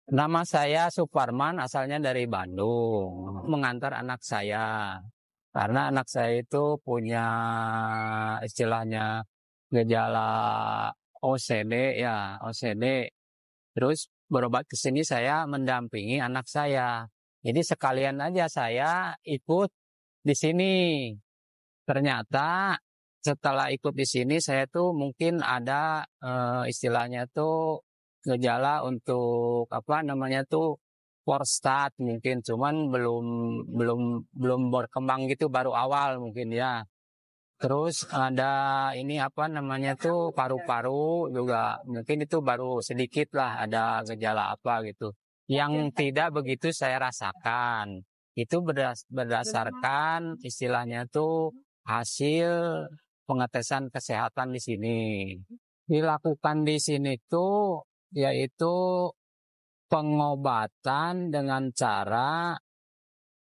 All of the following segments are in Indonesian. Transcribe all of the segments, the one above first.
Nama saya Suparman, asalnya dari Bandung. Mengantar anak saya. Karena anak saya itu punya istilahnya gejala OCD ya, OCD. Terus berobat ke sini saya mendampingi anak saya. Jadi sekalian aja saya ikut di sini. Ternyata setelah ikut di sini saya tuh mungkin ada istilahnya tuh gejala untuk apa namanya tuh prostat mungkin, cuman belum belum belum berkembang gitu, baru awal mungkin ya. Terus ada ini apa namanya tuh paru-paru juga mungkin itu baru sedikit lah ada gejala apa gitu. Yang tidak begitu saya rasakan. Itu berdasarkan istilahnya tuh hasil pengetesan kesehatan di sini. Dilakukan di sini tuh yaitu pengobatan dengan cara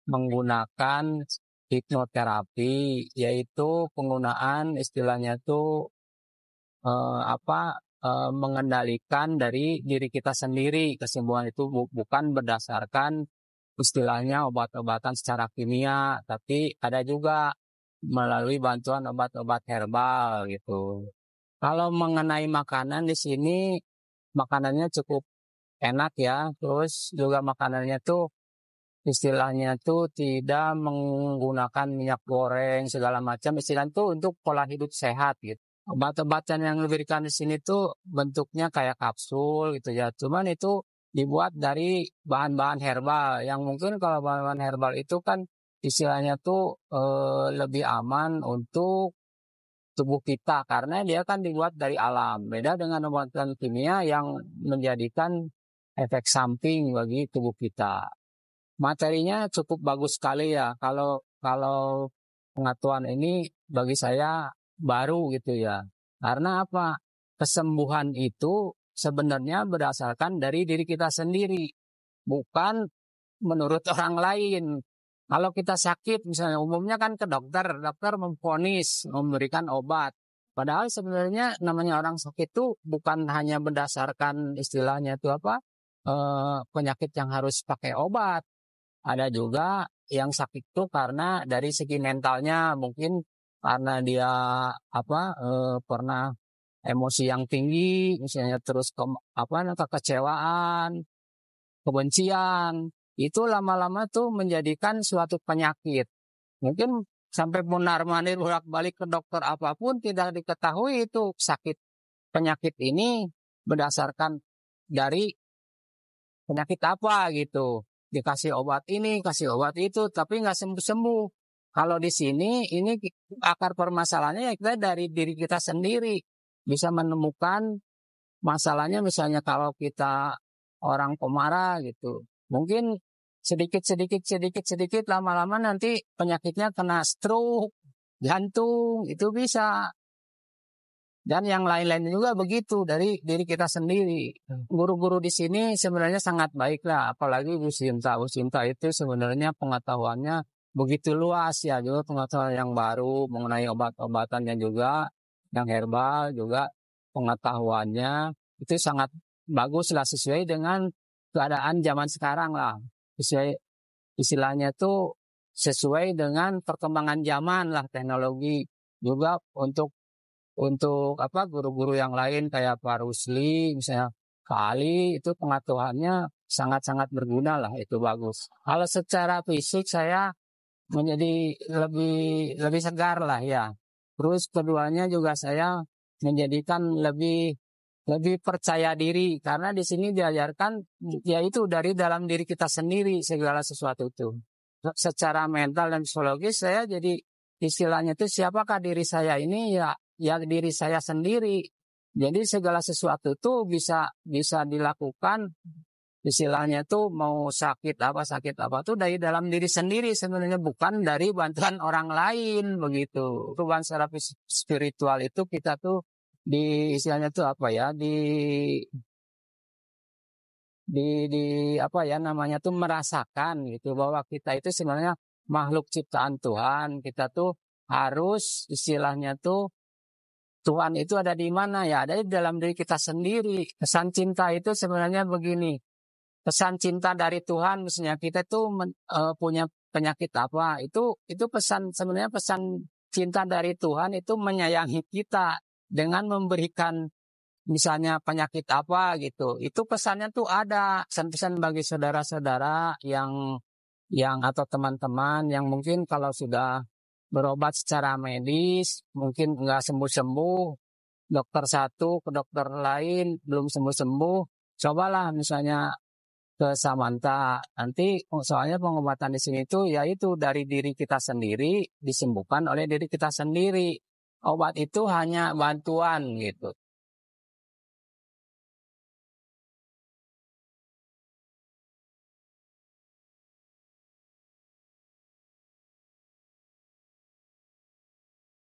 menggunakan hipnoterapi, yaitu penggunaan istilahnya tuh mengendalikan dari diri kita sendiri. Kesembuhan itu bukan berdasarkan istilahnya obat-obatan secara kimia, tapi ada juga melalui bantuan obat-obat herbal gitu. Kalau mengenai makanan di sini, makanannya cukup enak ya. Terus juga makanannya tuh istilahnya tuh tidak menggunakan minyak goreng segala macam. Istilahnya tuh untuk pola hidup sehat gitu. Obat-obatan yang diberikan di sini tuh bentuknya kayak kapsul gitu ya. Cuman itu dibuat dari bahan-bahan herbal yang mungkin kalau bahan-bahan herbal itu kan istilahnya tuh lebih aman untuk tubuh kita karena dia kan dibuat dari alam. Beda dengan obat-obatan kimia yang menjadikan efek samping bagi tubuh kita. Materinya cukup bagus sekali ya. Kalau kalau pengetahuan ini bagi saya baru gitu ya. Karena apa? Kesembuhan itu sebenarnya berdasarkan dari diri kita sendiri, bukan menurut orang lain. Kalau kita sakit misalnya umumnya kan ke dokter, dokter memvonis, memberikan obat. Padahal sebenarnya namanya orang sakit itu bukan hanya berdasarkan istilahnya itu apa? Penyakit yang harus pakai obat. Ada juga yang sakit itu karena dari segi mentalnya mungkin karena dia pernah emosi yang tinggi misalnya terus kekecewaan, kebencian itu lama-lama tuh menjadikan suatu penyakit. Mungkin sampai mondar-mandir bolak-balik ke dokter apapun tidak diketahui itu sakit penyakit ini berdasarkan dari penyakit apa gitu. Dikasih obat ini, kasih obat itu, tapi nggak sembuh-sembuh. Kalau di sini, ini akar permasalahannya ya kita dari diri kita sendiri. Bisa menemukan masalahnya misalnya kalau kita orang pemarah gitu. Mungkin sedikit lama-lama nanti penyakitnya kena stroke, jantung, itu bisa. Dan yang lain-lain juga begitu dari diri kita sendiri. Guru-guru di sini sebenarnya sangat baik lah, apalagi Bu Sinta. Bu Sinta itu sebenarnya pengetahuannya begitu luas ya, juga pengetahuan yang baru mengenai obat-obatannya juga, yang herbal juga pengetahuannya itu sangat bagus lah sesuai dengan keadaan zaman sekarang lah. Sesuai istilahnya tuh sesuai dengan perkembangan zaman lah teknologi juga untuk apa guru-guru yang lain kayak Pak Rusli misalnya kali itu pengetahuannya sangat-sangat berguna lah itu bagus. Kalau secara fisik saya menjadi lebih lebih segar lah ya. Terus keduanya juga saya menjadikan lebih lebih percaya diri karena di sini diajarkan yaitu dari dalam diri kita sendiri segala sesuatu itu. Secara mental dan psikologis saya jadi istilahnya itu siapakah diri saya ini ya diri saya sendiri. Jadi segala sesuatu itu bisa bisa dilakukan istilahnya tuh mau sakit apa tuh dari dalam diri sendiri sebenarnya bukan dari bantuan orang lain begitu. Perubahan secara spiritual itu kita tuh di istilahnya tuh apa ya di apa ya namanya tuh merasakan gitu bahwa kita itu sebenarnya makhluk ciptaan Tuhan. Kita tuh harus istilahnya tuh Tuhan itu ada di mana ya? Ada di dalam diri kita sendiri. Pesan cinta itu sebenarnya begini. pesan cinta dari Tuhan, misalnya kita tuh punya penyakit apa, itu pesan, sebenarnya pesan cinta dari Tuhan itu menyayangi kita dengan memberikan misalnya penyakit apa gitu. Itu pesannya tuh ada, pesan-pesan bagi saudara-saudara yang atau teman-teman yang mungkin kalau sudah berobat secara medis mungkin nggak sembuh-sembuh, dokter satu ke dokter lain belum sembuh-sembuh, cobalah misalnya ke Samanta. Nanti soalnya pengobatan di sini itu yaitu dari diri kita sendiri, disembuhkan oleh diri kita sendiri. Obat itu hanya bantuan gitu.